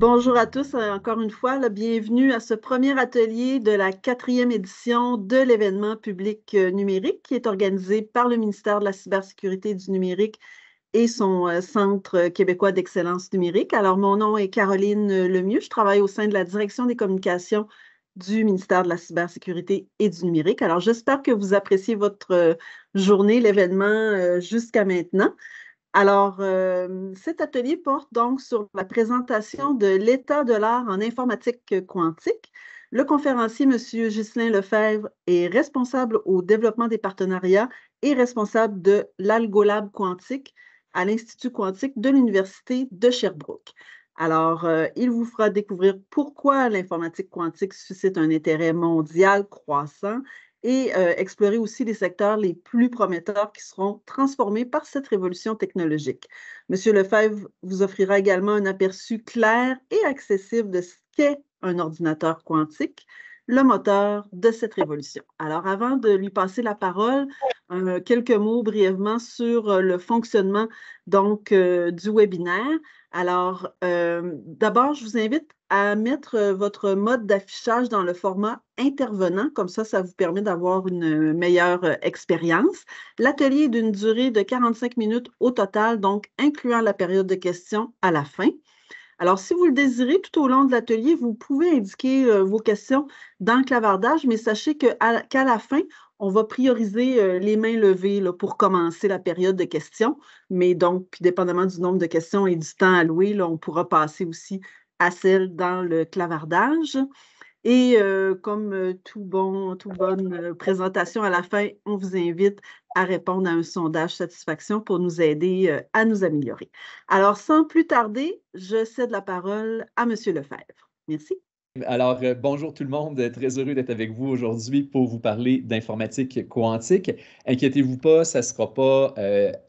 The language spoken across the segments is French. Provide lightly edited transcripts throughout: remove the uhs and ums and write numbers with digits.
Bonjour à tous, encore une fois, là, bienvenue à ce premier atelier de la 4e édition de l'événement public numérique qui est organisé par le ministère de la Cybersécurité et du numérique et son Centre québécois d'excellence numérique. Alors, mon nom est Caroline Lemieux, je travaille au sein de la direction des communications du ministère de la Cybersécurité et du numérique. Alors, j'espère que vous appréciez votre journée, l'événement jusqu'à maintenant. Alors, cet atelier porte donc sur la présentation de l'état de l'art en informatique quantique. Le conférencier, M. Ghislain Lefebvre, est responsable au développement des partenariats et responsable de l'Algolab quantique à l'Institut quantique de l'Université de Sherbrooke. Alors, il vous fera découvrir pourquoi l'informatique quantique suscite un intérêt mondial croissant et explorer aussi les secteurs les plus prometteurs qui seront transformés par cette révolution technologique. Monsieur Lefebvre vous offrira également un aperçu clair et accessible de ce qu'est un ordinateur quantique, le moteur de cette révolution. Alors, avant de lui passer la parole, quelques mots brièvement sur le fonctionnement donc du webinaire. Alors, d'abord, je vous invite à mettre votre mode d'affichage dans le format intervenant, comme ça vous permet d'avoir une meilleure expérience. L'atelier est d'une durée de 45 minutes au total, donc incluant la période de questions à la fin. Alors, si vous le désirez, tout au long de l'atelier, vous pouvez indiquer vos questions dans le clavardage, mais sachez qu'à la fin, on va prioriser les mains levées là, pour commencer la période de questions. Mais donc, dépendamment du nombre de questions et du temps alloué, là, on pourra passer aussi à celle dans le clavardage. Et comme toute bonne présentation à la fin, on vous invite à répondre à un sondage satisfaction pour nous aider à nous améliorer. Alors, sans plus tarder, je cède la parole à M. Lefebvre. Merci. Alors, bonjour tout le monde, très heureux d'être avec vous aujourd'hui pour vous parler d'informatique quantique. Inquiétez-vous pas, ça ne sera pas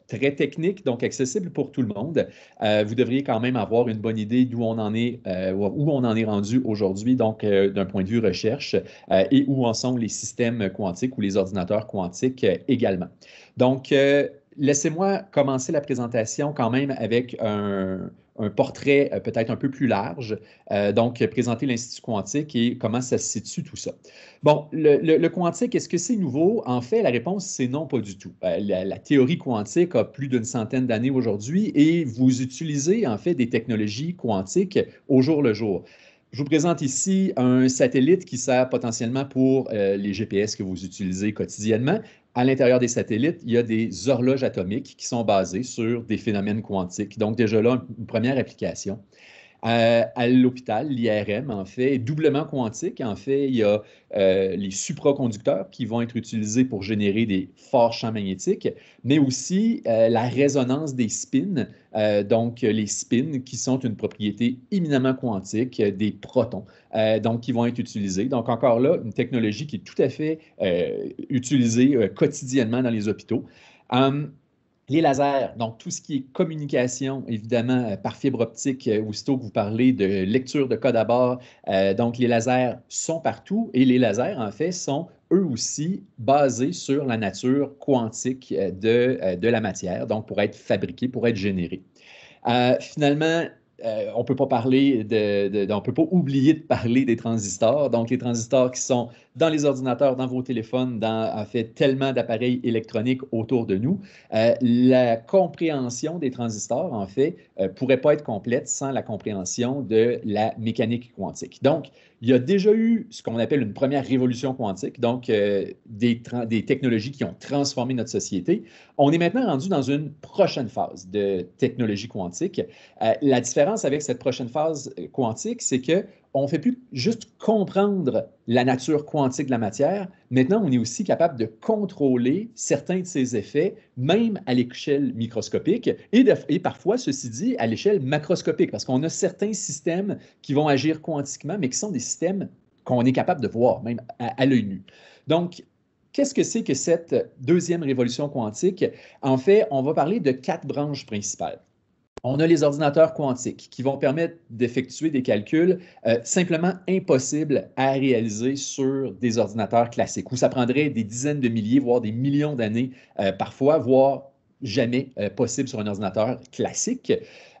très technique, donc accessible pour tout le monde. Vous devriez quand même avoir une bonne idée d'où on en est, où on en est rendu aujourd'hui, donc d'un point de vue recherche, et où en sont les systèmes quantiques ou les ordinateurs quantiques également. Donc, laissez-moi commencer la présentation quand même avec un portrait peut-être un peu plus large, donc présenter l'Institut quantique et comment ça se situe tout ça. Bon, le quantique, est-ce que c'est nouveau? En fait, la réponse, c'est non, pas du tout. La théorie quantique a plus d'une centaine d'années aujourd'hui et vous utilisez en fait des technologies quantiques au jour le jour. Je vous présente ici un satellite qui sert potentiellement pour les GPS que vous utilisez quotidiennement. À l'intérieur des satellites, il y a des horloges atomiques qui sont basées sur des phénomènes quantiques. Donc, déjà là, une première application. À l'hôpital, l'IRM, en fait, est doublement quantique. En fait, il y a les supraconducteurs qui vont être utilisés pour générer des forts champs magnétiques, mais aussi la résonance des spins, donc les spins qui sont une propriété éminemment quantique des protons, donc qui vont être utilisés. Donc, encore là, une technologie qui est tout à fait utilisée quotidiennement dans les hôpitaux. Les lasers, donc tout ce qui est communication, évidemment, par fibre optique, aussitôt que vous parlez de lecture de code à bord, donc les lasers sont partout et les lasers, en fait, sont eux aussi basés sur la nature quantique de la matière, donc pour être fabriqués, pour être générés. Finalement, on ne peut pas parler on peut pas oublier de parler des transistors. Donc, les transistors qui sont dans les ordinateurs, dans vos téléphones, dans en fait tellement d'appareils électroniques autour de nous. La compréhension des transistors, en fait, pourrait pas être complète sans la compréhension de la mécanique quantique. Donc, il y a déjà eu ce qu'on appelle une première révolution quantique, donc des technologies qui ont transformé notre société. On est maintenant rendu dans une prochaine phase de technologie quantique. La différence avec cette prochaine phase quantique, c'est qu'on ne fait plus juste comprendre la nature quantique de la matière. Maintenant, on est aussi capable de contrôler certains de ces effets, même à l'échelle microscopique et parfois, ceci dit, à l'échelle macroscopique, parce qu'on a certains systèmes qui vont agir quantiquement, mais qui sont des systèmes qu'on est capable de voir, même à l'œil nu. Donc, qu'est-ce que c'est que cette deuxième révolution quantique? En fait, on va parler de 4 branches principales. On a les ordinateurs quantiques qui vont permettre d'effectuer des calculs simplement impossibles à réaliser sur des ordinateurs classiques, où ça prendrait des dizaines de milliers, voire des millions d'années parfois, voire jamais possible sur un ordinateur classique.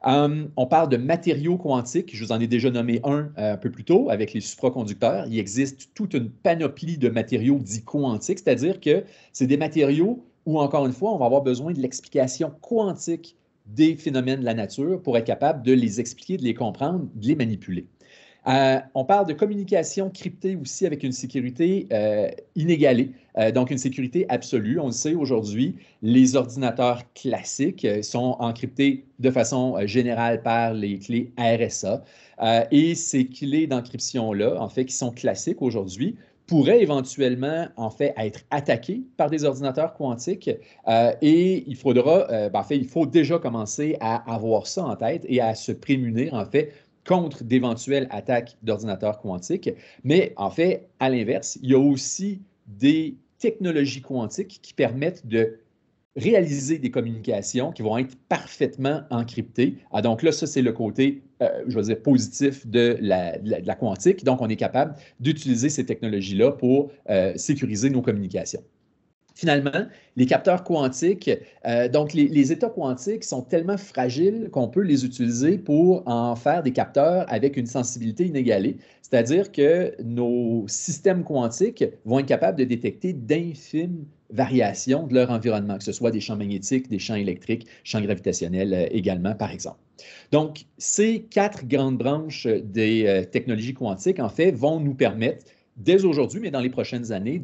On parle de matériaux quantiques. Je vous en ai déjà nommé un peu plus tôt avec les supraconducteurs. Il existe toute une panoplie de matériaux dits quantiques, c'est-à-dire que c'est des matériaux où, encore une fois, on va avoir besoin de l'explication quantique des phénomènes de la nature pour être capable de les expliquer, de les comprendre, de les manipuler. On parle de communication cryptée aussi avec une sécurité inégalée, donc une sécurité absolue. On le sait aujourd'hui, les ordinateurs classiques sont encryptés de façon générale par les clés RSA. Et ces clés d'encryption-là, en fait, qui sont classiques aujourd'hui, pourraient éventuellement, en fait, être attaquées par des ordinateurs quantiques. Et il faudra, en fait, il faut déjà commencer à avoir ça en tête et à se prémunir, en fait, contre d'éventuelles attaques d'ordinateurs quantiques. Mais en fait, à l'inverse, il y a aussi des technologies quantiques qui permettent de réaliser des communications qui vont être parfaitement encryptées. Donc là, ça, c'est le côté, je veux dire, positif de la quantique. Donc, on est capable d'utiliser ces technologies-là pour sécuriser nos communications. Finalement, les capteurs quantiques, donc les états quantiques sont tellement fragiles qu'on peut les utiliser pour en faire des capteurs avec une sensibilité inégalée, c'est-à-dire que nos systèmes quantiques vont être capables de détecter d'infimes variations de leur environnement, que ce soit des champs magnétiques, des champs électriques, champs gravitationnels également, par exemple. Donc, ces 4 grandes branches des technologies quantiques, en fait, vont nous permettre dès aujourd'hui, mais dans les prochaines années,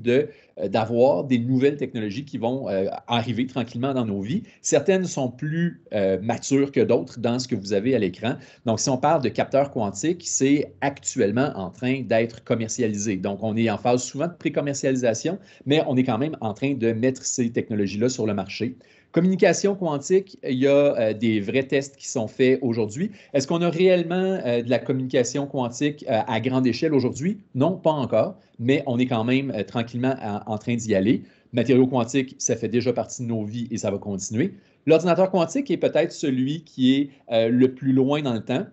d'avoir des nouvelles technologies qui vont arriver tranquillement dans nos vies. Certaines sont plus matures que d'autres dans ce que vous avez à l'écran. Donc, si on parle de capteurs quantiques, c'est actuellement en train d'être commercialisé. Donc, on est en phase souvent de pré-commercialisation, mais on est quand même en train de mettre ces technologies-là sur le marché. Communication quantique, il y a des vrais tests qui sont faits aujourd'hui. Est-ce qu'on a réellement de la communication quantique à grande échelle aujourd'hui? Non, pas encore, mais on est quand même tranquillement en train d'y aller. Matériaux quantiques, ça fait déjà partie de nos vies et ça va continuer. L'ordinateur quantique est peut-être celui qui est le plus loin dans le temps.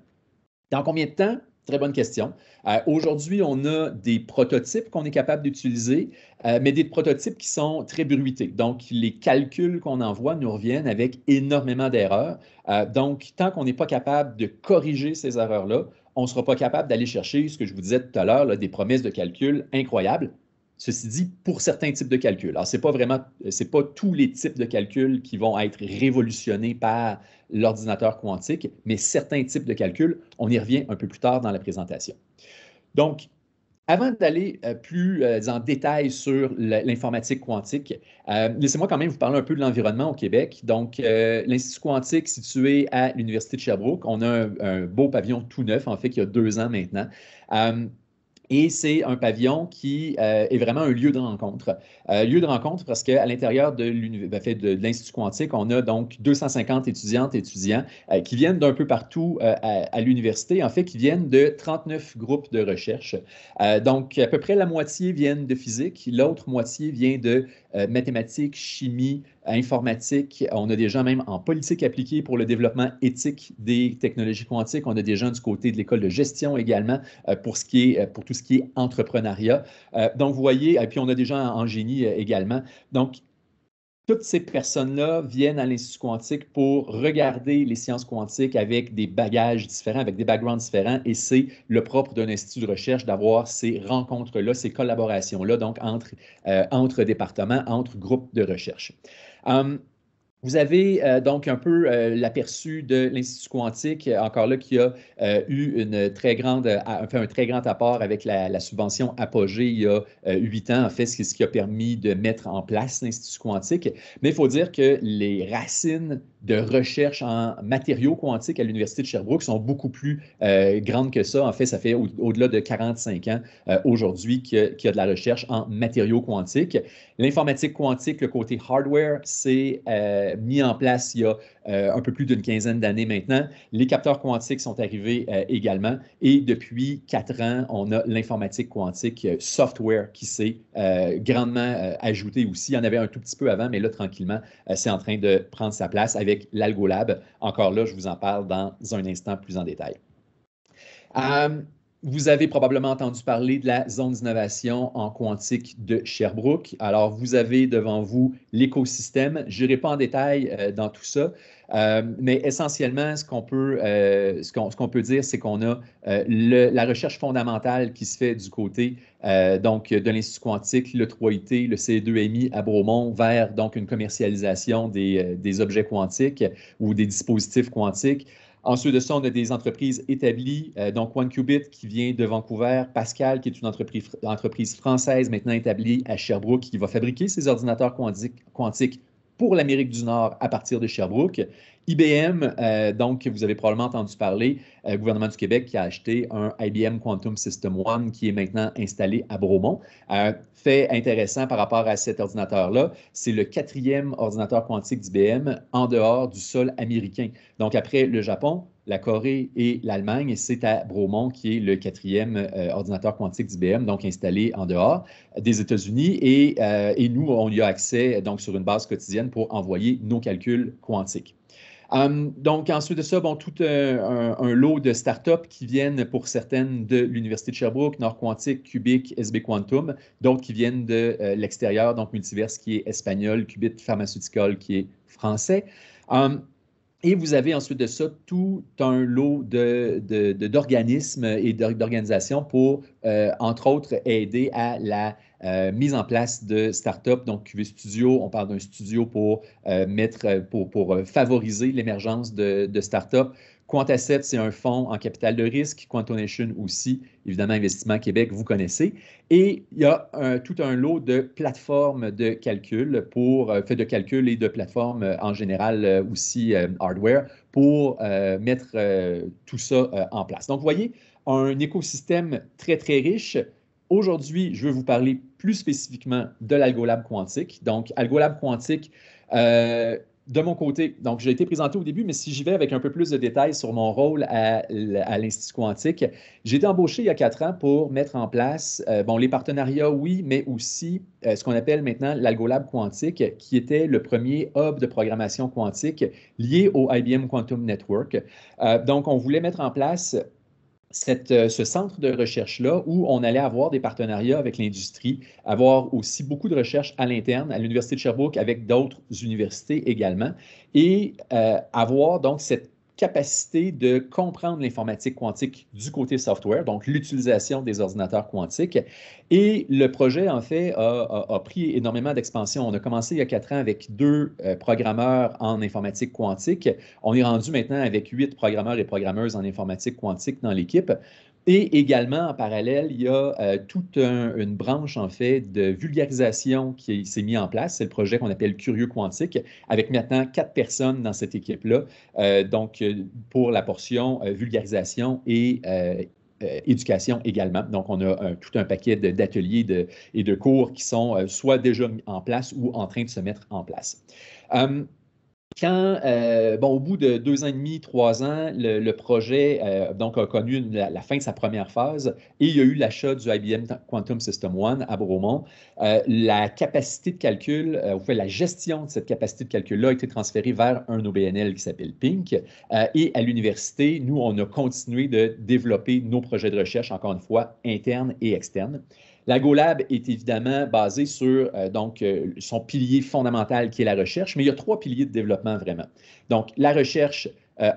Dans combien de temps? Très bonne question. Aujourd'hui, on a des prototypes qu'on est capable d'utiliser, mais des prototypes qui sont très bruités. Donc, les calculs qu'on envoie nous reviennent avec énormément d'erreurs. Donc, tant qu'on n'est pas capable de corriger ces erreurs-là, on ne sera pas capable d'aller chercher ce que je vous disais tout à l'heure, des promesses de calcul incroyables. Ceci dit, pour certains types de calculs. Alors, ce n'est pas tous les types de calculs qui vont être révolutionnés par l'ordinateur quantique, mais certains types de calculs, on y revient un peu plus tard dans la présentation. Donc, avant d'aller plus en détail sur l'informatique quantique, laissez-moi quand même vous parler un peu de l'environnement au Québec. Donc, l'Institut quantique situé à l'Université de Sherbrooke, on a un beau pavillon tout neuf, en fait, qui a 2 ans maintenant. Et c'est un pavillon qui est vraiment un lieu de rencontre. Lieu de rencontre parce qu'à l'intérieur de l'Institut quantique, on a donc 250 étudiantes et étudiants qui viennent d'un peu partout à l'université, en fait, qui viennent de 39 groupes de recherche. Donc, à peu près la moitié viennent de physique, l'autre moitié vient de mathématiques, chimie, informatique. On a des gens même en politique appliquée pour le développement éthique des technologies quantiques. On a des gens du côté de l'école de gestion également pour tout ce qui est entrepreneuriat. Donc, vous voyez, et puis on a des gens en génie également. Donc, toutes ces personnes-là viennent à l'Institut quantique pour regarder les sciences quantiques avec des bagages différents, avec des backgrounds différents, et c'est le propre d'un institut de recherche d'avoir ces rencontres-là, ces collaborations-là, donc entre départements, entre groupes de recherche. Vous avez donc un peu l'aperçu de l'Institut quantique, encore là, qui a eu un très grand apport avec la subvention Apogée il y a 8 ans, en fait, ce qui a permis de mettre en place l'Institut quantique. Mais il faut dire que les racines de recherche en matériaux quantiques à l'Université de Sherbrooke sont beaucoup plus grandes que ça. En fait, ça fait au-delà de 45 ans aujourd'hui qu'il y a de la recherche en matériaux quantiques. L'informatique quantique, le côté hardware, c'est mis en place il y a un peu plus d'une quinzaine d'années maintenant. Les capteurs quantiques sont arrivés également et depuis 4 ans, on a l'informatique quantique software qui s'est grandement ajouté aussi. Il y en avait un tout petit peu avant, mais là, tranquillement, c'est en train de prendre sa place avec l'Algolab. Encore là, je vous en parle dans un instant plus en détail. Vous avez probablement entendu parler de la zone d'innovation en quantique de Sherbrooke. Alors, vous avez devant vous l'écosystème. Je n'irai pas en détail dans tout ça, mais essentiellement, ce qu'on peut dire, c'est qu'on a la recherche fondamentale qui se fait du côté donc, de l'Institut quantique, le 3IT, le CE2MI à Bromont, vers donc, une commercialisation des objets quantiques ou des dispositifs quantiques. Ensuite de ça, on a des entreprises établies, donc OneQubit qui vient de Vancouver, Pascal qui est une entreprise française maintenant établie à Sherbrooke qui va fabriquer ses ordinateurs quantiques pour l'Amérique du Nord à partir de Sherbrooke. IBM, donc vous avez probablement entendu parler, gouvernement du Québec qui a acheté un IBM Quantum System One qui est maintenant installé à Bromont. Fait intéressant par rapport à cet ordinateur-là, c'est le 4e ordinateur quantique d'IBM en dehors du sol américain. Donc après le Japon, la Corée et l'Allemagne, c'est à Bromont qui est le 4e ordinateur quantique d'IBM, donc installé en dehors des États-Unis. Et nous, on y a accès donc sur une base quotidienne pour envoyer nos calculs quantiques. Donc, ensuite de ça, bon, tout un lot de startups qui viennent pour certaines de l'Université de Sherbrooke, Nord Quantique, Cubic, SB Quantum, d'autres qui viennent de l'extérieur, donc Multiverse qui est espagnol, Qubit Pharmaceutical qui est français. Et vous avez ensuite de ça tout un lot d'organismes et d'organisations pour, entre autres, aider à la mise en place de startups. Donc, QV Studio, on parle d'un studio pour favoriser l'émergence de startups. Quantasset, c'est un fonds en capital de risque. Quantonation aussi, évidemment, Investissement Québec, vous connaissez. Et il y a tout un lot de plateformes de calcul fait de calcul et de plateformes en général aussi hardware pour mettre tout ça en place. Donc, vous voyez, un écosystème très, très riche. Aujourd'hui, je veux vous parler plus spécifiquement de l'Algolab quantique. Donc, Algolab quantique, de mon côté, donc j'ai été présenté au début, mais si j'y vais avec un peu plus de détails sur mon rôle à l'Institut quantique, j'ai été embauché il y a 4 ans pour mettre en place, les partenariats, oui, mais aussi ce qu'on appelle maintenant l'Algolab quantique, qui était le premier hub de programmation quantique lié au IBM Quantum Network. Donc, on voulait mettre en place ce centre de recherche-là où on allait avoir des partenariats avec l'industrie, avoir aussi beaucoup de recherche à l'interne, à l'Université de Sherbrooke, avec d'autres universités également, et avoir donc cette capacité de comprendre l'informatique quantique du côté software, donc l'utilisation des ordinateurs quantiques. Et le projet, en fait, a pris énormément d'expansion. On a commencé il y a 4 ans avec 2 programmeurs en informatique quantique. On est rendu maintenant avec 8 programmeurs et programmeuses en informatique quantique dans l'équipe. Et également, en parallèle, il y a toute une branche, en fait, de vulgarisation qui s'est mise en place. C'est le projet qu'on appelle Curieux Quantique, avec maintenant 4 personnes dans cette équipe-là. Donc, pour la portion vulgarisation et éducation également. Donc, on a tout un paquet d'ateliers et de cours qui sont soit déjà mis en place ou en train de se mettre en place. Au bout de 2 ans et demi, 3 ans, le projet donc a connu la fin de sa première phase et il y a eu l'achat du IBM Quantum System One à Bromont. La capacité de calcul, la gestion de cette capacité de calcul-là a été transférée vers un OBNL qui s'appelle PINC. Et à l'université, nous, on a continué de développer nos projets de recherche, encore une fois, internes et externes. L'Algolab est évidemment basé sur son pilier fondamental qui est la recherche, mais il y a 3 piliers de développement vraiment. Donc, la recherche,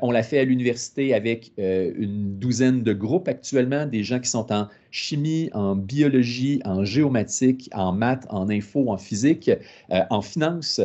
on l'a fait à l'université avec une douzaine de groupes actuellement, des gens qui sont en chimie, en biologie, en géomatique, en maths, en info, en physique, en finance.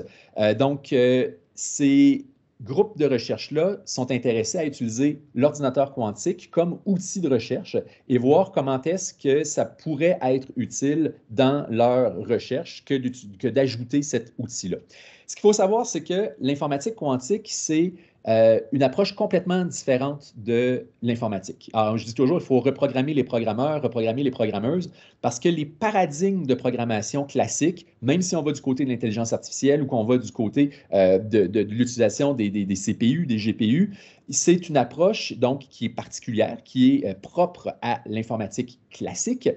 Ces groupes de recherche-là sont intéressés à utiliser l'ordinateur quantique comme outil de recherche et voir comment est-ce que ça pourrait être utile dans leur recherche que d'ajouter cet outil-là. Ce qu'il faut savoir, c'est que l'informatique quantique, c'est une approche complètement différente de l'informatique. Alors, je dis toujours, il faut reprogrammer les programmeurs, reprogrammer les programmeuses, parce que les paradigmes de programmation classiques, même si on va du côté de l'intelligence artificielle ou qu'on va du côté de l'utilisation des CPU, des GPU, c'est une approche donc qui est particulière, qui est propre à l'informatique classique.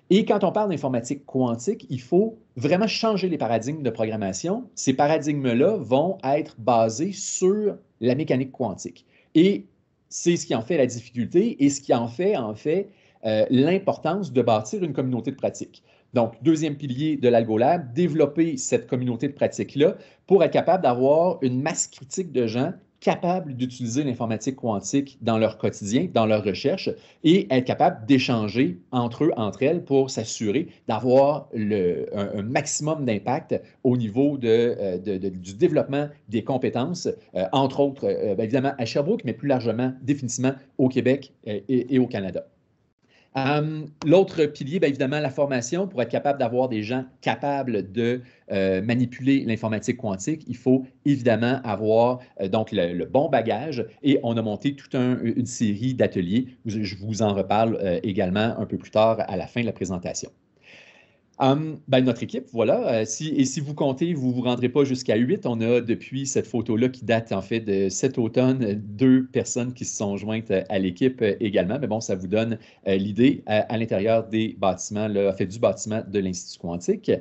Et quand on parle d'informatique quantique, il faut vraiment changer les paradigmes de programmation. Ces paradigmes-là vont être basés sur la mécanique quantique. Et c'est ce qui en fait la difficulté et ce qui en fait l'importance de bâtir une communauté de pratique. Donc, deuxième pilier de l'AlgoLab, développer cette communauté de pratique-là pour être capable d'avoir une masse critique de gens capables d'utiliser l'informatique quantique dans leur quotidien, dans leur recherche, et être capable d'échanger entre eux, entre elles, pour s'assurer d'avoir un maximum d'impact au niveau du développement des compétences, entre autres, évidemment, à Sherbrooke, mais plus largement, définitivement, au Québec et au Canada. L'autre pilier, bien évidemment, la formation. Pour être capable d'avoir des gens capables de manipuler l'informatique quantique, il faut évidemment avoir donc le bon bagage et on a monté toute une série d'ateliers. Je vous en reparle également un peu plus tard à la fin de la présentation. Notre équipe, voilà. Si vous comptez, vous ne vous rendrez pas jusqu'à 8. On a depuis cette photo-là qui date en fait de cet automne, 2 personnes qui se sont jointes à l'équipe également. Mais bon, ça vous donne l'idée à l'intérieur des bâtiments, là, fait, du bâtiment de l'Institut quantique.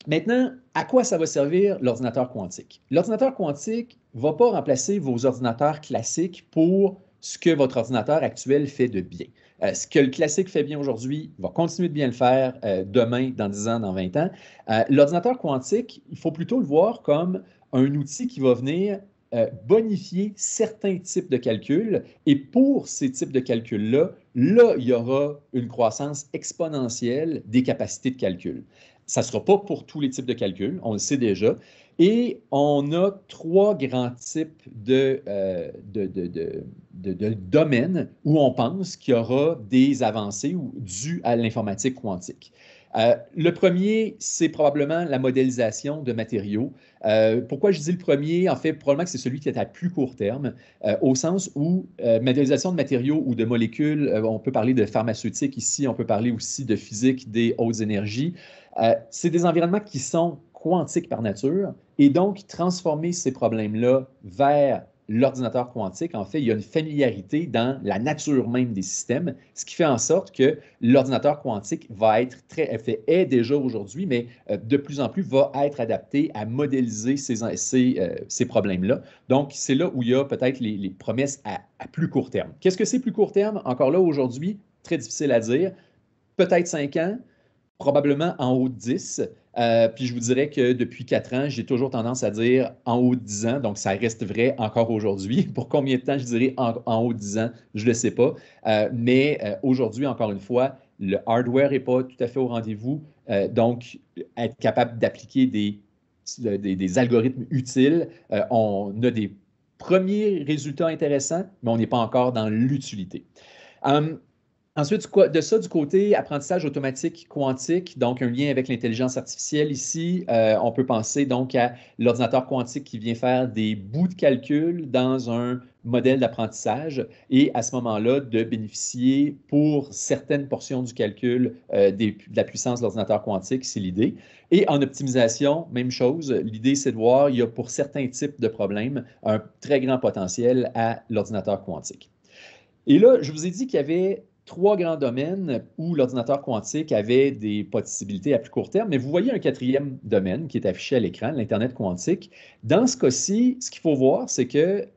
Maintenant, à quoi ça va servir l'ordinateur quantique? L'ordinateur quantique ne va pas remplacer vos ordinateurs classiques pour ce que votre ordinateur actuel fait de bien. Ce que le classique fait bien aujourd'hui va continuer de bien le faire demain, dans 10 ans, dans 20 ans. L'ordinateur quantique, il faut plutôt le voir comme un outil qui va venir bonifier certains types de calculs. Et pour ces types de calculs-là, là, il y aura une croissance exponentielle des capacités de calcul. Ça ne sera pas pour tous les types de calculs, on le sait déjà. Et on a 3 grands types de domaines où on pense qu'il y aura des avancées dues à l'informatique quantique. Le premier, c'est probablement la modélisation de matériaux. Pourquoi je dis le premier? En fait, probablement que c'est celui qui est à plus court terme, au sens où modélisation de matériaux ou de molécules, on peut parler de pharmaceutique ici, on peut parler aussi de physique des hautes énergies. C'est des environnements qui sont quantiques par nature et donc transformer ces problèmes-là vers l'ordinateur quantique, en fait, il y a une familiarité dans la nature même des systèmes, ce qui fait en sorte que l'ordinateur quantique va être est déjà aujourd'hui, mais de plus en plus va être adapté à modéliser ces problèmes-là. Donc, c'est là où il y a peut-être les promesses à plus court terme. Qu'est-ce que c'est plus court terme? Encore là, aujourd'hui, très difficile à dire. Peut-être 5 ans, probablement en haut de 10. Puis je vous dirais que depuis 4 ans, j'ai toujours tendance à dire en haut de 10 ans, donc ça reste vrai encore aujourd'hui. Pour combien de temps je dirais en haut de 10 ans, je ne le sais pas. Mais aujourd'hui, encore une fois, le hardware n'est pas tout à fait au rendez-vous. Donc, être capable d'appliquer des algorithmes utiles, on a des premiers résultats intéressants, mais on n'est pas encore dans l'utilité. Ensuite, de ça, du côté apprentissage automatique quantique, donc un lien avec l'intelligence artificielle ici, on peut penser donc à l'ordinateur quantique qui vient faire des bouts de calcul dans un modèle d'apprentissage et à ce moment-là, de bénéficier pour certaines portions du calcul de la puissance de l'ordinateur quantique, c'est l'idée. Et en optimisation, même chose, l'idée c'est de voir, il y a pour certains types de problèmes un très grand potentiel à l'ordinateur quantique. Et là, je vous ai dit qu'il y avait 3 grands domaines où l'ordinateur quantique avait des possibilités à plus court terme, mais vous voyez un 4e domaine qui est affiché à l'écran, l'Internet quantique. Dans ce cas-ci, ce qu'il faut voir, c'est que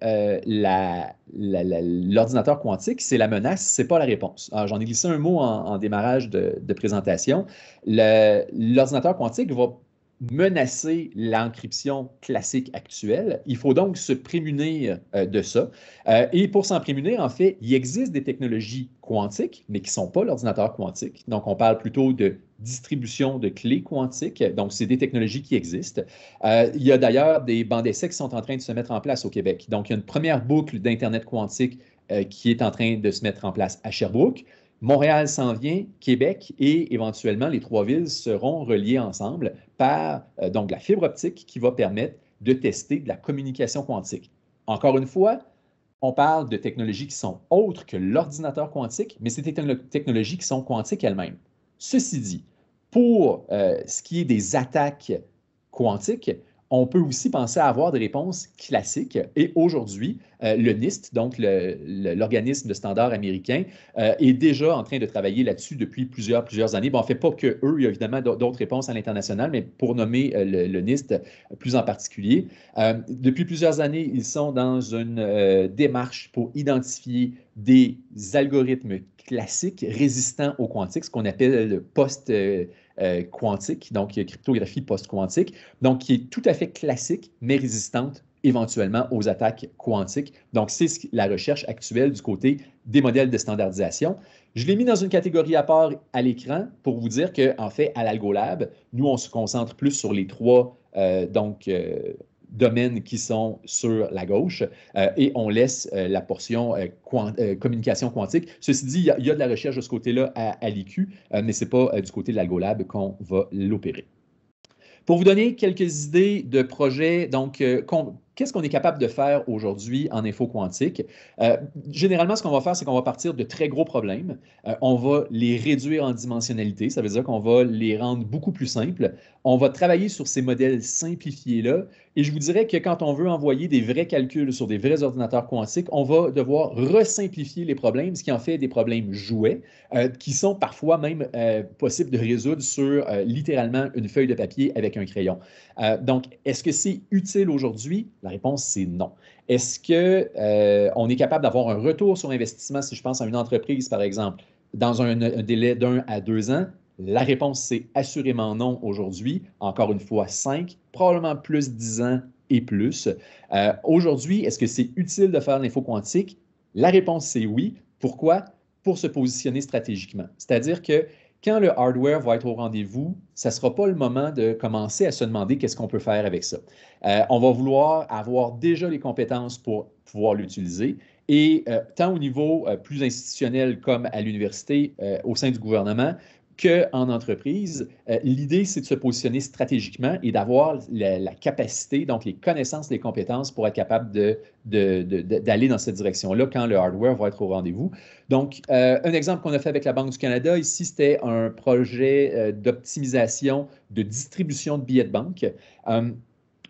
l'ordinateur quantique, c'est la menace, ce n'est pas la réponse. J'en ai glissé un mot en démarrage de présentation. L'ordinateur quantique va menacer l'encryption classique actuelle. Il faut donc se prémunir de ça. Et pour s'en prémunir, en fait, il existe des technologies quantiques, mais qui ne sont pas l'ordinateur quantique. Donc, on parle plutôt de distribution de clés quantiques. Donc, c'est des technologies qui existent. Il y a d'ailleurs des bancs d'essais qui sont en train de se mettre en place au Québec. Donc, il y a une première boucle d'Internet quantique qui est en train de se mettre en place à Sherbrooke. Montréal s'en vient, Québec et éventuellement les 3 villes seront reliées ensemble par donc la fibre optique qui va permettre de tester de la communication quantique. Encore une fois, on parle de technologies qui sont autres que l'ordinateur quantique, mais c'est des technologies qui sont quantiques elles-mêmes. Ceci dit, pour ce qui est des attaques quantiques, on peut aussi penser à avoir des réponses classiques. Et aujourd'hui, le NIST, donc l'organisme de standard américain, est déjà en train de travailler là-dessus depuis plusieurs années. Bon, on ne fait pas que eux, il y a évidemment d'autres réponses à l'international, mais pour nommer le NIST plus en particulier, depuis plusieurs années, ils sont dans une démarche pour identifier des algorithmes classiques résistants au quantique, ce qu'on appelle le post-quantique, donc cryptographie post-quantique, donc qui est tout à fait classique, mais résistante éventuellement aux attaques quantiques. Donc, c'est la recherche actuelle du côté des modèles de standardisation. Je l'ai mis dans une catégorie à part à l'écran pour vous dire qu'en fait, à l'Algolab, nous, on se concentre plus sur les trois domaines qui sont sur la gauche et on laisse la portion communication quantique. Ceci dit, il y a de la recherche de ce côté-là à l'IQ, mais ce n'est pas du côté de l'Algolab qu'on va l'opérer. Pour vous donner quelques idées de projets, donc, qu'est-ce qu'on est capable de faire aujourd'hui en info quantique? Généralement, ce qu'on va faire, c'est qu'on va partir de très gros problèmes. On va les réduire en dimensionnalité. Ça veut dire qu'on va les rendre beaucoup plus simples. On va travailler sur ces modèles simplifiés-là. Et je vous dirais que quand on veut envoyer des vrais calculs sur des vrais ordinateurs quantiques, on va devoir resimplifier les problèmes, ce qui en fait des problèmes jouets, qui sont parfois même possibles de résoudre sur littéralement une feuille de papier avec un crayon. Donc, est-ce que c'est utile aujourd'hui? La réponse, c'est non. Est-ce qu'on est capable d'avoir un retour sur investissement, si je pense à une entreprise, par exemple, dans un délai d'1 à 2 ans? La réponse, c'est assurément non aujourd'hui. Encore une fois, 5, probablement plus 10 ans et plus. Aujourd'hui, est-ce que c'est utile de faire l'info quantique? La réponse, c'est oui. Pourquoi? Pour se positionner stratégiquement. C'est-à-dire que quand le hardware va être au rendez-vous, ça ne sera pas le moment de commencer à se demander qu'est-ce qu'on peut faire avec ça. On va vouloir avoir déjà les compétences pour pouvoir l'utiliser. Et tant au niveau plus institutionnel comme à l'université, au sein du gouvernement, qu'en entreprise, l'idée, c'est de se positionner stratégiquement et d'avoir la capacité, donc les connaissances, les compétences pour être capable d'aller dans cette direction-là quand le hardware va être au rendez-vous. Donc, un exemple qu'on a fait avec la Banque du Canada, ici, c'était un projet d'optimisation de distribution de billets de banque.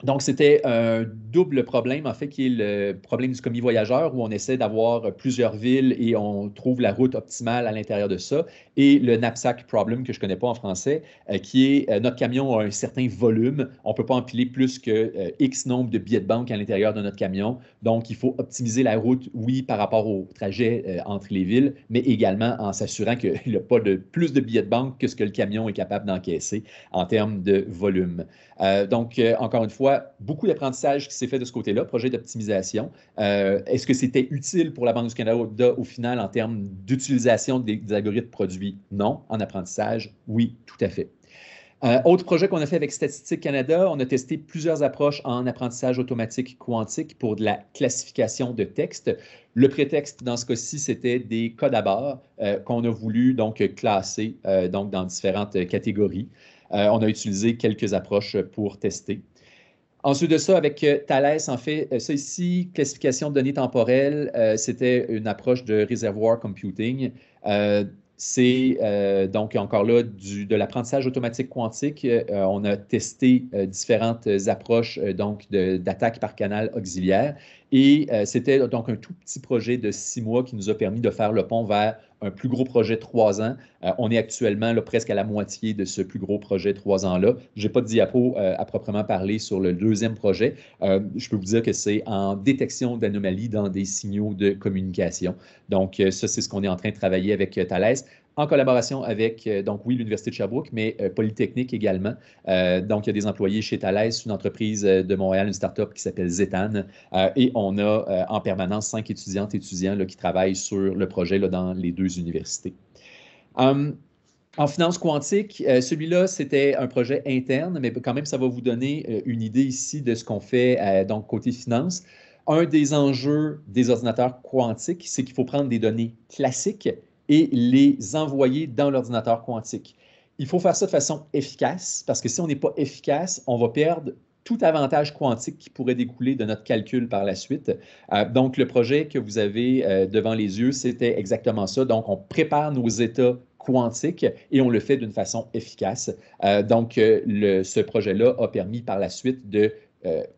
Donc, c'était un double problème, en fait, qui est le problème du commis voyageur, où on essaie d'avoir plusieurs villes et on trouve la route optimale à l'intérieur de ça, et le knapsack problem, que je ne connais pas en français, qui est notre camion a un certain volume. On ne peut pas empiler plus que X nombre de billets de banque à l'intérieur de notre camion. Donc, il faut optimiser la route, oui, par rapport au trajet entre les villes, mais également en s'assurant qu'il n'y a pas plus de billets de banque que ce que le camion est capable d'encaisser en termes de volume. Donc, encore une fois, beaucoup d'apprentissage qui s'est fait de ce côté-là, projet d'optimisation. Est-ce que c'était utile pour la Banque du Canada au final en termes d'utilisation des algorithmes produits? Non. En apprentissage, oui, tout à fait. Autre projet qu'on a fait avec Statistique Canada, on a testé plusieurs approches en apprentissage automatique quantique pour de la classification de texte. Le prétexte dans ce cas-ci, c'était des codes à barres qu'on a voulu donc classer donc dans différentes catégories. On a utilisé quelques approches pour tester. Ensuite de ça, avec Thales, en fait, ça ici, classification de données temporelles, c'était une approche de réservoir computing. C'est donc encore là de l'apprentissage automatique quantique. On a testé différentes approches donc d'attaque par canal auxiliaire. Et c'était donc un tout petit projet de 6 mois qui nous a permis de faire le pont vers un plus gros projet de 3 ans. On est actuellement là, presque à la moitié de ce plus gros projet de 3 ans-là. Je n'ai pas de diapo à proprement parler sur le deuxième projet. Je peux vous dire que c'est en détection d'anomalies dans des signaux de communication. Donc, ça, c'est ce qu'on est en train de travailler avec Thales, en collaboration avec, donc oui, l'Université de Sherbrooke, mais Polytechnique également. Donc, il y a des employés chez Thales, une entreprise de Montréal, une start-up qui s'appelle Zetan. Et on a en permanence 5 étudiantes et étudiants là, qui travaillent sur le projet là, dans les 2 universités. En finance quantique, celui-là, c'était un projet interne, mais quand même, ça va vous donner une idée ici de ce qu'on fait donc côté finance. Un des enjeux des ordinateurs quantiques, c'est qu'il faut prendre des données classiques et les envoyer dans l'ordinateur quantique. Il faut faire ça de façon efficace, parce que si on n'est pas efficace, on va perdre tout avantage quantique qui pourrait découler de notre calcul par la suite. Donc, le projet que vous avez devant les yeux, c'était exactement ça. Donc, on prépare nos états quantiques et on le fait d'une façon efficace. Donc, ce projet-là a permis par la suite de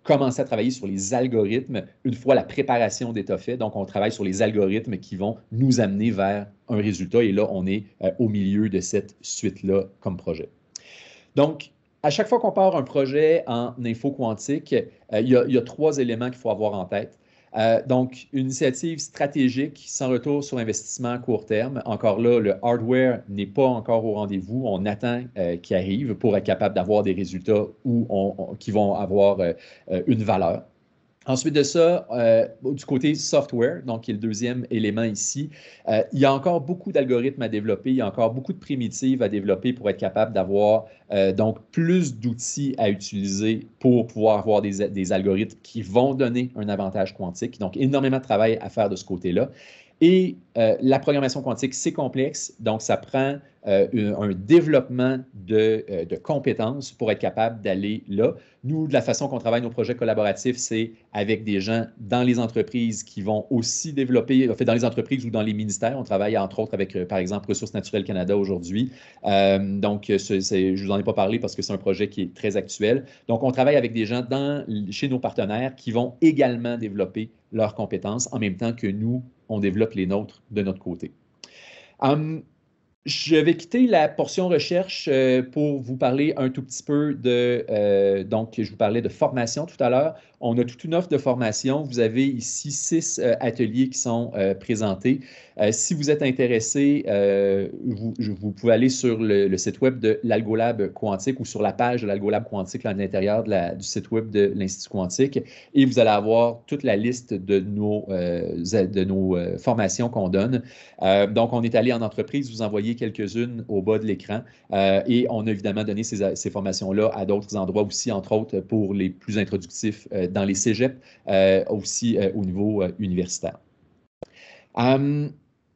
commencer à travailler sur les algorithmes une fois la préparation d'état fait. Donc, on travaille sur les algorithmes qui vont nous amener vers un résultat. Et là, on est au milieu de cette suite-là comme projet. Donc, à chaque fois qu'on part un projet en info quantique, il y a 3 éléments qu'il faut avoir en tête. Donc, une initiative stratégique sans retour sur investissement à court terme. Encore là, le hardware n'est pas encore au rendez-vous. On attend qu'il arrive pour être capable d'avoir des résultats qui vont avoir une valeur. Ensuite de ça, du côté software, donc qui est le deuxième élément ici, il y a encore beaucoup d'algorithmes à développer, il y a encore beaucoup de primitives à développer pour être capable d'avoir donc plus d'outils à utiliser pour pouvoir avoir des algorithmes qui vont donner un avantage quantique. Donc, énormément de travail à faire de ce côté-là. Et la programmation quantique, c'est complexe, donc ça prend un développement de compétences pour être capable d'aller là. Nous, de la façon qu'on travaille nos projets collaboratifs, c'est avec des gens dans les entreprises qui vont aussi développer, en fait, dans les entreprises ou dans les ministères. On travaille entre autres avec, par exemple, Ressources naturelles Canada aujourd'hui. Donc, je ne vous en ai pas parlé parce que c'est un projet qui est très actuel. Donc, on travaille avec des gens chez nos partenaires qui vont également développer leurs compétences en même temps que nous, on développe les nôtres de notre côté. Je vais quitter la portion recherche pour vous parler un tout petit peu donc, je vous parlais de formation tout à l'heure. On a toute une offre de formation. Vous avez ici 6 ateliers qui sont présentés. Si vous êtes intéressé, vous pouvez aller sur le site web de l'Algolab Quantique ou sur la page de l'Algolab Quantique à l'intérieur du site web de l'Institut Quantique et vous allez avoir toute la liste de nos formations qu'on donne. Donc, on est allé en entreprise, vous envoyez quelques-unes au bas de l'écran et on a évidemment donné ces formations-là à d'autres endroits aussi, entre autres pour les plus introductifs dans les cégeps, aussi au niveau universitaire.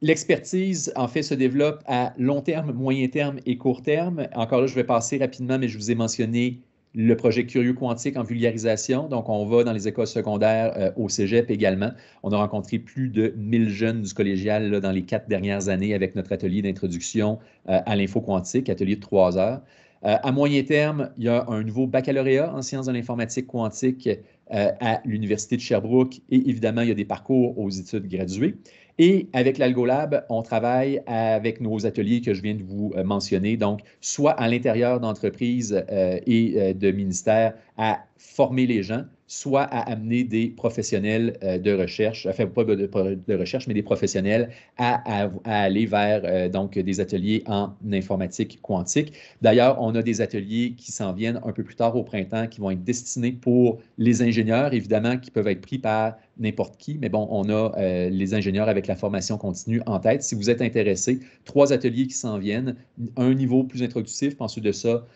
L'expertise, en fait, se développe à long terme, moyen terme et court terme. Encore là, je vais passer rapidement, mais je vous ai mentionné le projet Curieux Quantique en vulgarisation. Donc, on va dans les écoles secondaires au cégep également. On a rencontré plus de 1000 jeunes du collégial là, dans les 4 dernières années avec notre atelier d'introduction à l'info quantique, atelier de 3 heures. À moyen terme, il y a un nouveau baccalauréat en sciences de l'informatique quantique à l'Université de Sherbrooke et évidemment, il y a des parcours aux études graduées. Et avec l'Algolab, on travaille avec nos ateliers que je viens de vous mentionner, donc soit à l'intérieur d'entreprises et de ministères à former les gens, soit à amener des professionnels de recherche, enfin pas de recherche, mais des professionnels à aller vers donc des ateliers en informatique quantique. D'ailleurs, on a des ateliers qui s'en viennent un peu plus tard au printemps qui vont être destinés pour les ingénieurs, évidemment, qui peuvent être pris par n'importe qui, mais bon, on a les ingénieurs avec la formation continue en tête. Si vous êtes intéressé, 3 ateliers qui s'en viennent, un niveau plus introductif, puis ensuite de ça,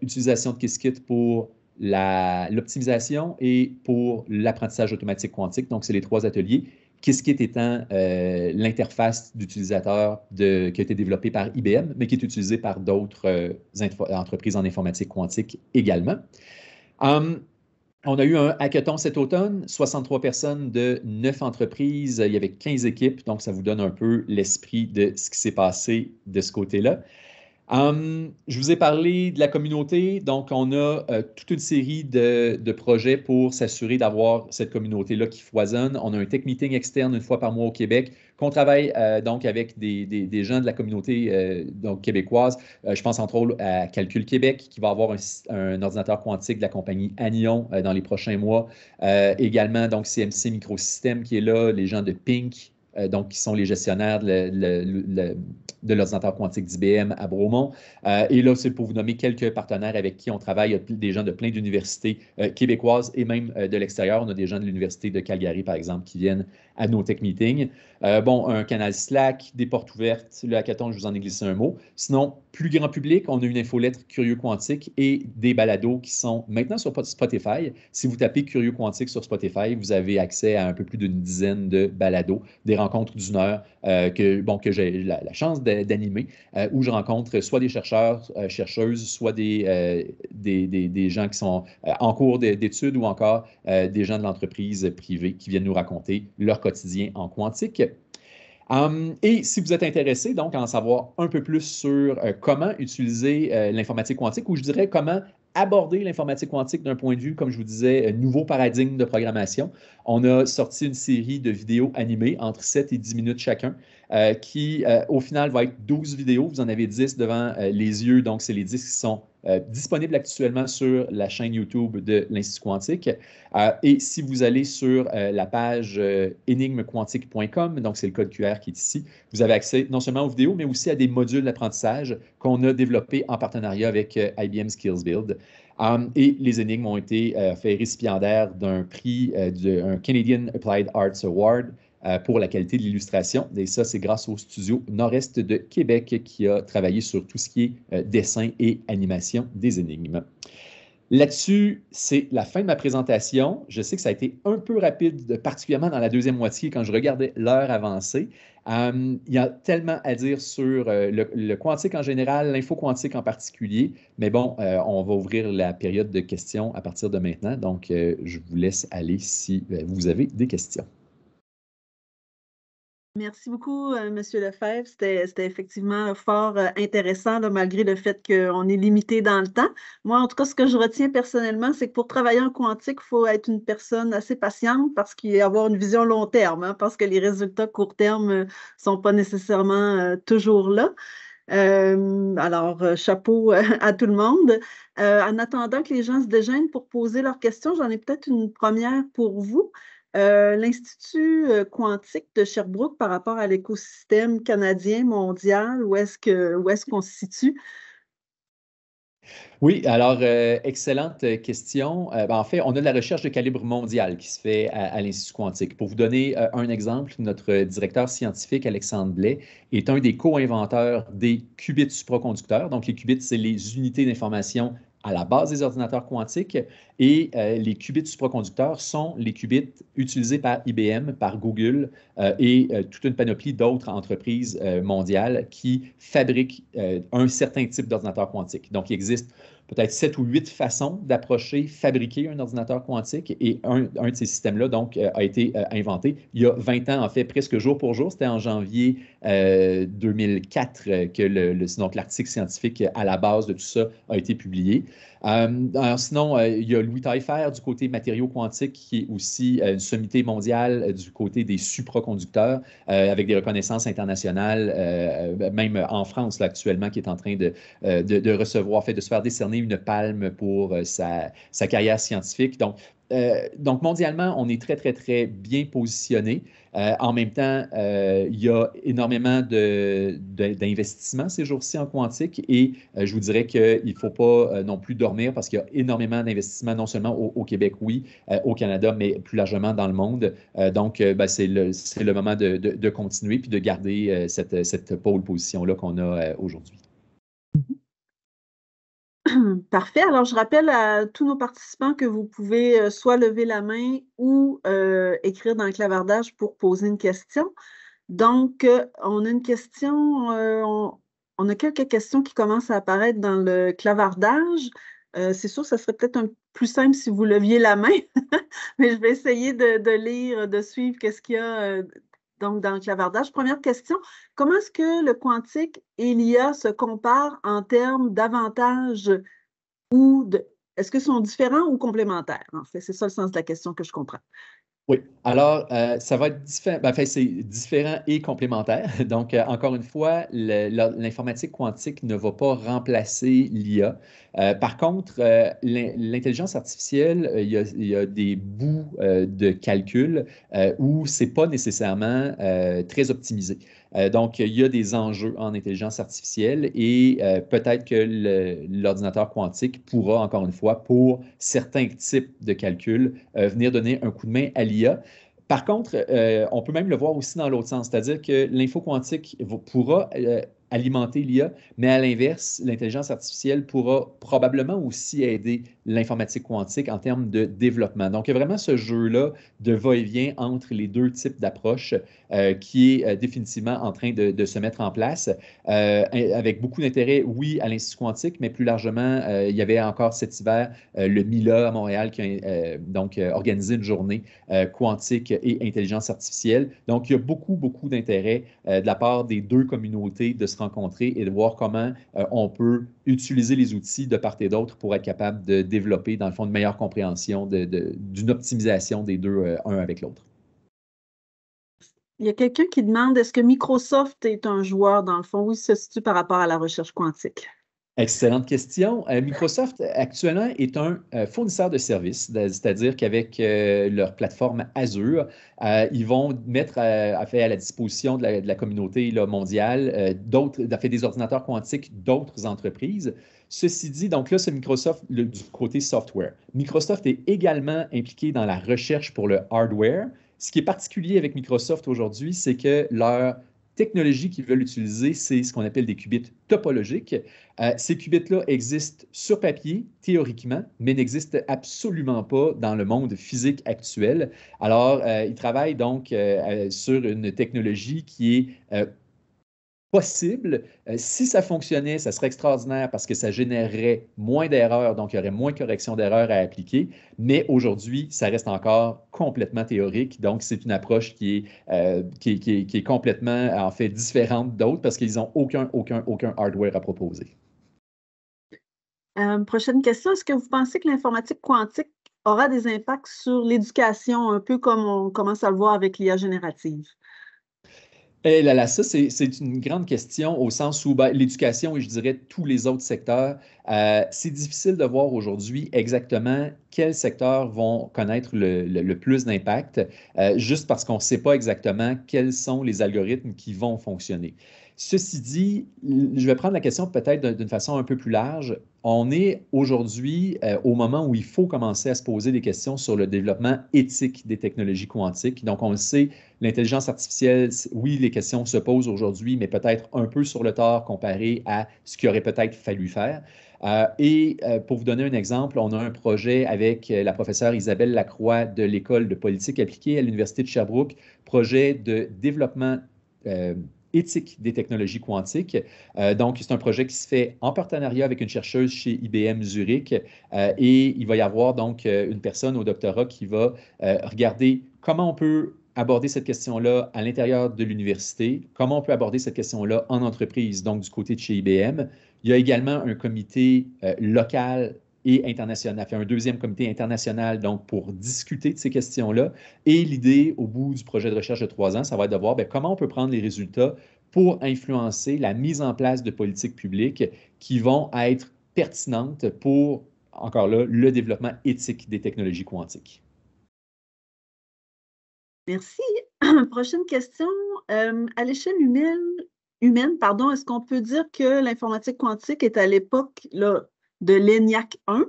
utilisation de Qiskit pour l'optimisation et pour l'apprentissage automatique quantique. Donc, c'est les 3 ateliers. Qiskit étant l'interface d'utilisateur qui a été développée par IBM, mais qui est utilisée par d'autres entreprises en informatique quantique également. On a eu un hackathon cet automne, 63 personnes de 9 entreprises, il y avait 15 équipes, donc ça vous donne un peu l'esprit de ce qui s'est passé de ce côté-là. Je vous ai parlé de la communauté, donc on a toute une série de projets pour s'assurer d'avoir cette communauté-là qui foisonne. On a un tech meeting externe une fois par mois au Québec, qu'on travaille donc avec des gens de la communauté donc québécoise. Je pense entre autres à Calcul Québec, qui va avoir un ordinateur quantique de la compagnie Anion dans les prochains mois. Également, donc CMC Microsystems qui est là, les gens de Pink, donc qui sont les gestionnaires de l'ordinateur quantique d'IBM à Bromont. Et là, c'est pour vous nommer quelques partenaires avec qui on travaille. Il y a des gens de plein d'universités québécoises et même de l'extérieur. On a des gens de l'Université de Calgary, par exemple, qui viennent à nos tech meetings. Bon, un canal Slack, des portes ouvertes. Le hackathon, je vous en ai glissé un mot. Sinon, plus grand public, on a une infolettre Curieux Quantique et des balados qui sont maintenant sur Spotify. Si vous tapez Curieux Quantique sur Spotify, vous avez accès à un peu plus d'une dizaine de balados, des rencontres d'une heure que j'ai la chance d'animer, où je rencontre soit des chercheurs, chercheuses, soit des gens qui sont en cours d'études ou encore des gens de l'entreprise privée qui viennent nous raconter leur quotidien en quantique. Et si vous êtes intéressé donc à en savoir un peu plus sur comment utiliser l'informatique quantique, ou je dirais comment aborder l'informatique quantique d'un point de vue, comme je vous disais, nouveau paradigme de programmation. On a sorti une série de vidéos animées entre 7 et 10 minutes chacun, qui, au final, va être 12 vidéos. Vous en avez 10 devant les yeux, donc c'est les 10 qui sont disponibles actuellement sur la chaîne YouTube de l'Institut quantique. Et si vous allez sur la page enigmequantique.com, donc c'est le code QR qui est ici, vous avez accès non seulement aux vidéos, mais aussi à des modules d'apprentissage qu'on a développés en partenariat avec IBM SkillsBuild. Et les énigmes ont été faits récipiendaires d'un prix, un Canadian Applied Arts Award pour la qualité de l'illustration. Et ça, c'est grâce au studio Nord-Est de Québec qui a travaillé sur tout ce qui est dessin et animation des énigmes. Là-dessus, c'est la fin de ma présentation. Je sais que ça a été un peu rapide, particulièrement dans la deuxième moitié, quand je regardais l'heure avancée. Il y a tellement à dire sur le quantique en général, l'info quantique en particulier, mais bon, on va ouvrir la période de questions à partir de maintenant. Donc, je vous laisse aller si vous avez des questions. Merci beaucoup, M. Lefebvre. C'était effectivement fort intéressant, là, malgré le fait qu'on est limité dans le temps. Moi, en tout cas, ce que je retiens personnellement, c'est que pour travailler en quantique, il faut être une personne assez patiente parce qu'il y a avoir une vision long terme, hein, parce que les résultats court terme ne sont pas nécessairement toujours là. Alors, chapeau à tout le monde. En attendant que les gens se déjeunent pour poser leurs questions, j'en ai peut-être une première pour vous. L'Institut quantique de Sherbrooke par rapport à l'écosystème canadien, mondial, où est-ce qu'on se situe? Oui, alors, excellente question. En fait, on a de la recherche de calibre mondial qui se fait à l'Institut quantique. Pour vous donner un exemple, notre directeur scientifique, Alexandre Blais, est un des co-inventeurs des qubits supraconducteurs. Donc, les qubits, c'est les unités d'information à la base des ordinateurs quantiques et les qubits supraconducteurs sont les qubits utilisés par IBM, par Google et toute une panoplie d'autres entreprises mondiales qui fabriquent un certain type d'ordinateur quantique. Donc, il existe peut-être 7 ou 8 façons d'approcher, fabriquer un ordinateur quantique et un de ces systèmes-là, donc, a été inventé il y a 20 ans, en fait, presque jour pour jour. C'était en janvier 2004 que donc l'article scientifique à la base de tout ça a été publié. Alors sinon, il y a Louis Taillefer du côté matériaux quantiques, qui est aussi une sommité mondiale du côté des supraconducteurs, avec des reconnaissances internationales, même en France là, actuellement, qui est en train de recevoir, de se faire décerner une palme pour sa carrière scientifique. Donc, mondialement, on est très, très, très bien positionné. En même temps, il y a énormément d'investissements ces jours-ci en quantique et je vous dirais qu'il ne faut pas non plus dormir parce qu'il y a énormément d'investissements, non seulement au Québec, oui, au Canada, mais plus largement dans le monde. Donc, c'est le moment de continuer puis de garder cette pole position-là qu'on a aujourd'hui. Parfait. Alors, je rappelle à tous nos participants que vous pouvez soit lever la main ou écrire dans le clavardage pour poser une question. Donc, on a une question, on a quelques questions qui commencent à apparaître dans le clavardage. C'est sûr, ça serait peut-être plus simple si vous leviez la main, mais je vais essayer de lire, de suivre qu'est-ce qu'il y a donc dans le clavardage. Première question, comment est-ce que le quantique et l'IA se comparent en termes d'avantages est-ce qu'ils sont différents ou complémentaires? En fait, c'est ça le sens de la question que je comprends. Oui, alors ça va être différent. C'est différent et complémentaire. Donc, encore une fois, l'informatique quantique ne va pas remplacer l'IA. Par contre, l'intelligence artificielle, il y a des bouts de calcul où ce n'est pas nécessairement très optimisé. Donc, il y a des enjeux en intelligence artificielle et peut-être que l'ordinateur quantique pourra, encore une fois, pour certains types de calculs, venir donner un coup de main à l'IA. Par contre, on peut même le voir aussi dans l'autre sens, c'est-à-dire que l'info quantique pourra alimenter l'IA, mais à l'inverse, l'intelligence artificielle pourra probablement aussi aider l'informatique quantique en termes de développement. Donc, il y a vraiment ce jeu-là de va-et-vient entre les deux types d'approches qui est définitivement en train de se mettre en place avec beaucoup d'intérêt, oui, à l'Institut quantique, mais plus largement, il y avait encore cet hiver le MILA à Montréal qui a organisé une journée quantique et intelligence artificielle. Donc, il y a beaucoup, beaucoup d'intérêt de la part des deux communautés de se rencontrer et de voir comment on peut utiliser les outils de part et d'autre pour être capable de développer, dans le fond, une meilleure compréhension d'une optimisation des deux, un avec l'autre. Il y a quelqu'un qui demande, est-ce que Microsoft est un joueur, dans le fond, où il se situe par rapport à la recherche quantique? Excellente question. Microsoft actuellement est un fournisseur de services, c'est-à-dire qu'avec leur plateforme Azure, ils vont mettre à la disposition de la communauté là, mondiale des ordinateurs quantiques d'autres entreprises. Ceci dit, donc là, c'est Microsoft du côté software. Microsoft est également impliqué dans la recherche pour le hardware. Ce qui est particulier avec Microsoft aujourd'hui, c'est que leur technologie qu'ils veulent utiliser, c'est ce qu'on appelle des qubits topologiques. Ces qubits-là existent sur papier, théoriquement, mais n'existent absolument pas dans le monde physique actuel. Alors, ils travaillent donc sur une technologie qui est possible. Si ça fonctionnait, ça serait extraordinaire parce que ça générerait moins d'erreurs, donc il y aurait moins de corrections d'erreurs à appliquer. Mais aujourd'hui, ça reste encore complètement théorique. Donc, c'est une approche qui est complètement, en fait, différente d'autres parce qu'ils n'ont aucun hardware à proposer. Prochaine question, est-ce que vous pensez que l'informatique quantique aura des impacts sur l'éducation, un peu comme on commence à le voir avec l'IA générative? Eh là là, ça, c'est une grande question au sens où l'éducation et je dirais tous les autres secteurs, c'est difficile de voir aujourd'hui exactement quels secteurs vont connaître le plus d'impact, juste parce qu'on ne sait pas exactement quels sont les algorithmes qui vont fonctionner. Ceci dit, je vais prendre la question peut-être d'une façon un peu plus large. On est aujourd'hui au moment où il faut commencer à se poser des questions sur le développement éthique des technologies quantiques. Donc, on le sait, l'intelligence artificielle, oui, les questions se posent aujourd'hui, mais peut-être un peu sur le tard comparé à ce qu'il aurait peut-être fallu faire. Pour vous donner un exemple, on a un projet avec la professeure Isabelle Lacroix de l'École de politique appliquée à l'Université de Sherbrooke, projet de développement éthique des technologies quantiques. Donc, c'est un projet qui se fait en partenariat avec une chercheuse chez IBM Zurich et il va y avoir donc une personne au doctorat qui va regarder comment on peut aborder cette question-là à l'intérieur de l'université, comment on peut aborder cette question-là en entreprise, donc du côté de chez IBM. Il y a également un comité local et international, fait un deuxième comité international donc pour discuter de ces questions-là. Et l'idée, au bout du projet de recherche de 3 ans, ça va être de voir comment on peut prendre les résultats pour influencer la mise en place de politiques publiques qui vont être pertinentes pour, encore là, le développement éthique des technologies quantiques. Merci. Prochaine question. À l'échelle humaine, pardon, est-ce qu'on peut dire que l'informatique quantique est à l'époque de l'ENIAC 1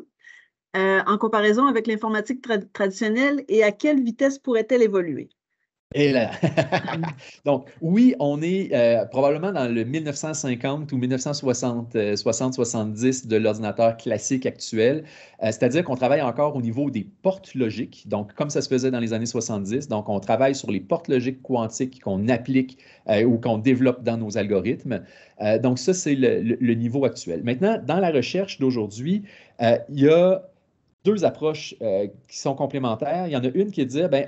en comparaison avec l'informatique traditionnelle et à quelle vitesse pourrait-elle évoluer? Et là, donc oui, on est probablement dans le 1950 ou 1960-70 de l'ordinateur classique actuel, c'est-à-dire qu'on travaille encore au niveau des portes logiques, donc comme ça se faisait dans les années 70, donc on travaille sur les portes logiques quantiques qu'on applique ou qu'on développe dans nos algorithmes. Donc ça, c'est le niveau actuel. Maintenant, dans la recherche d'aujourd'hui, il y a deux approches qui sont complémentaires. Il y en a une qui est de dire, ben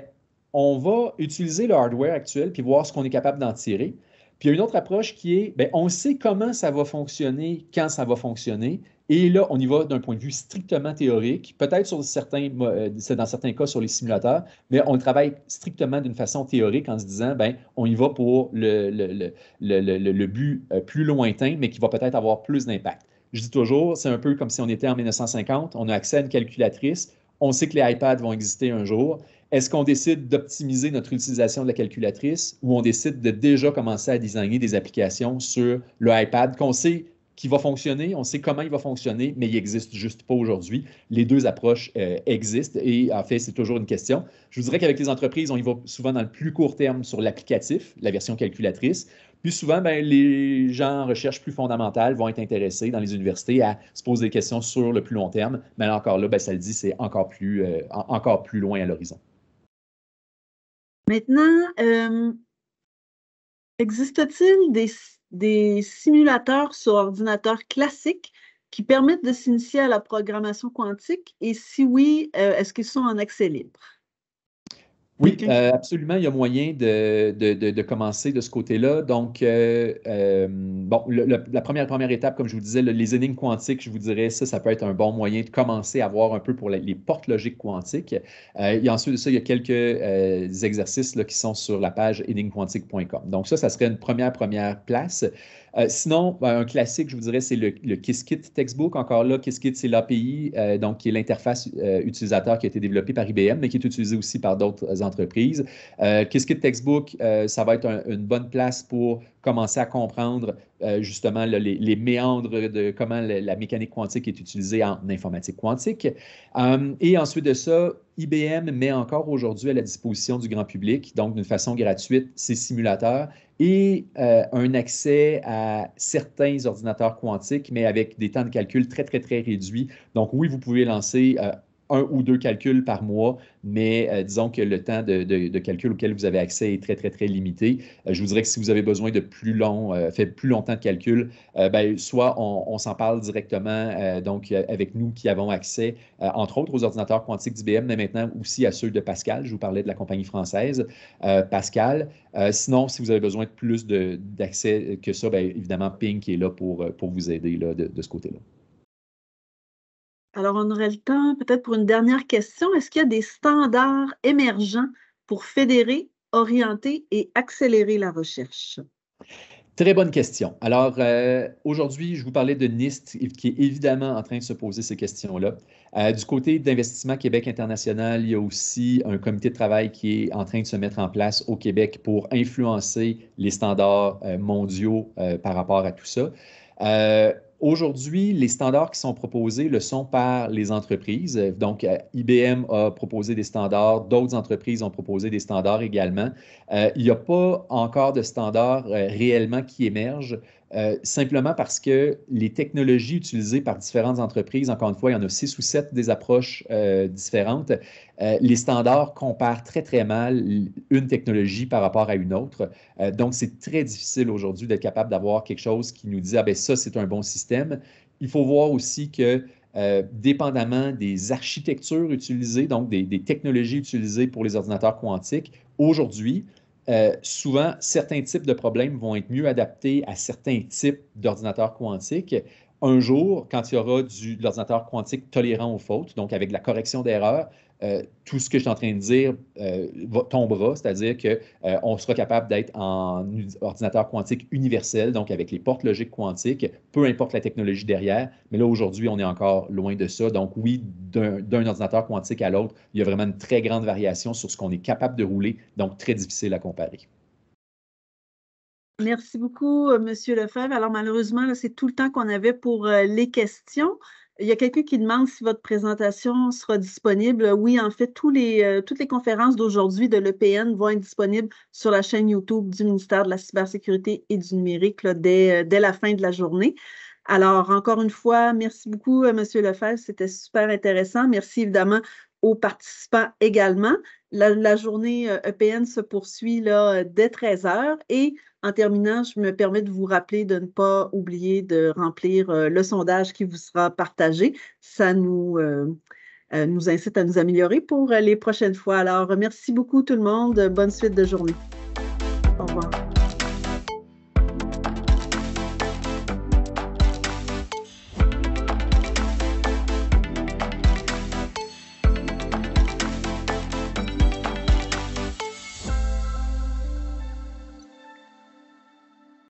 on va utiliser le hardware actuel puis voir ce qu'on est capable d'en tirer. Puis il y a une autre approche qui est, bien, on sait comment ça va fonctionner, quand ça va fonctionner. Et là, on y va d'un point de vue strictement théorique, peut-être dans certains cas sur les simulateurs, mais on travaille strictement d'une façon théorique en se disant, bien, on y va pour le but plus lointain, mais qui va peut-être avoir plus d'impact. Je dis toujours, c'est un peu comme si on était en 1950, on a accès à une calculatrice, on sait que les iPads vont exister un jour. Est-ce qu'on décide d'optimiser notre utilisation de la calculatrice ou on décide de déjà commencer à designer des applications sur le iPad qu'on sait qu'il va fonctionner, on sait comment il va fonctionner, mais il n'existe juste pas aujourd'hui. Les deux approches existent et en fait, c'est toujours une question. Je vous dirais qu'avec les entreprises, on y va souvent dans le plus court terme sur l'applicatif, la version calculatrice. Puis souvent, bien, les gens en recherche plus fondamentale vont être intéressés dans les universités à se poser des questions sur le plus long terme. Mais là, encore là, bien, ça le dit, c'est encore plus loin à l'horizon. Maintenant, existe-t-il des simulateurs sur ordinateur classique qui permettent de s'initier à la programmation quantique? Et si oui, est-ce qu'ils sont en accès libre? Oui, absolument, il y a moyen de commencer de ce côté-là. Donc, bon, la première étape, comme je vous disais, les énigmes quantiques, je vous dirais, ça peut être un bon moyen de commencer à voir un peu pour les portes logiques quantiques. Ensuite de ça, il y a quelques exercices là, qui sont sur la page énigmequantique.com. Donc, ça serait une première place. Sinon, un classique, je vous dirais, c'est le Qiskit Textbook. Encore là, Qiskit, c'est l'API, donc qui est l'interface utilisateur qui a été développée par IBM, mais qui est utilisée aussi par d'autres entreprises. Qiskit Textbook, ça va être une bonne place pour commencer à comprendre justement là, les méandres de comment la mécanique quantique est utilisée en informatique quantique. Et ensuite de ça, IBM met encore aujourd'hui à la disposition du grand public, donc d'une façon gratuite, ces simulateurs et un accès à certains ordinateurs quantiques, mais avec des temps de calcul très, très, très réduits. Donc oui, vous pouvez lancer un ou deux calculs par mois, mais disons que le temps de calcul auquel vous avez accès est très, très, très limité. Je vous dirais que si vous avez besoin de plus longtemps de calcul, ben, soit on s'en parle directement donc avec nous qui avons accès, entre autres, aux ordinateurs quantiques d'IBM, mais maintenant aussi à ceux de Pascal. Je vous parlais de la compagnie française, Pascal. Sinon, si vous avez besoin de plus d'accès que ça, bien, évidemment, Ping est là pour vous aider là, de ce côté-là. Alors, on aurait le temps peut-être pour une dernière question. Est-ce qu'il y a des standards émergents pour fédérer, orienter et accélérer la recherche? Très bonne question. Alors, aujourd'hui, je vous parlais de NIST qui est évidemment en train de se poser ces questions-là. Du côté d'Investissement Québec International, il y a aussi un comité de travail qui est en train de se mettre en place au Québec pour influencer les standards mondiaux par rapport à tout ça. Aujourd'hui, les standards qui sont proposés le sont par les entreprises. Donc, IBM a proposé des standards, d'autres entreprises ont proposé des standards également. Il n'y a pas encore de standards réellement qui émergent, simplement parce que les technologies utilisées par différentes entreprises, encore une fois, il y en a 6 ou 7 des approches différentes. Les standards comparent très, très mal une technologie par rapport à une autre. Donc, c'est très difficile aujourd'hui d'être capable d'avoir quelque chose qui nous dit, ah ben ça, c'est un bon système. Il faut voir aussi que dépendamment des architectures utilisées, donc des technologies utilisées pour les ordinateurs quantiques, aujourd'hui, souvent, certains types de problèmes vont être mieux adaptés à certains types d'ordinateurs quantiques. Un jour, quand il y aura de l'ordinateur quantique tolérant aux fautes, donc avec la correction d'erreurs, tout ce que je suis en train de dire tombera, c'est-à-dire qu'on sera capable d'être en ordinateur quantique universel, donc avec les portes logiques quantiques, peu importe la technologie derrière. Mais là, aujourd'hui, on est encore loin de ça. Donc oui, d'un ordinateur quantique à l'autre, il y a vraiment une très grande variation sur ce qu'on est capable de rouler, donc très difficile à comparer. Merci beaucoup, Monsieur Lefebvre. Alors malheureusement, là, c'est tout le temps qu'on avait pour les questions. Il y a quelqu'un qui demande si votre présentation sera disponible. Oui, en fait, toutes les conférences d'aujourd'hui de l'EPN vont être disponibles sur la chaîne YouTube du ministère de la Cybersécurité et du Numérique là, dès la fin de la journée. Alors, encore une fois, merci beaucoup, Monsieur Lefebvre. C'était super intéressant. Merci évidemment aux participants également. La journée EPN se poursuit là, dès 13 heures et en terminant, je me permets de vous rappeler de ne pas oublier de remplir le sondage qui vous sera partagé. Ça nous incite à nous améliorer pour les prochaines fois. Alors, merci beaucoup tout le monde. Bonne suite de journée.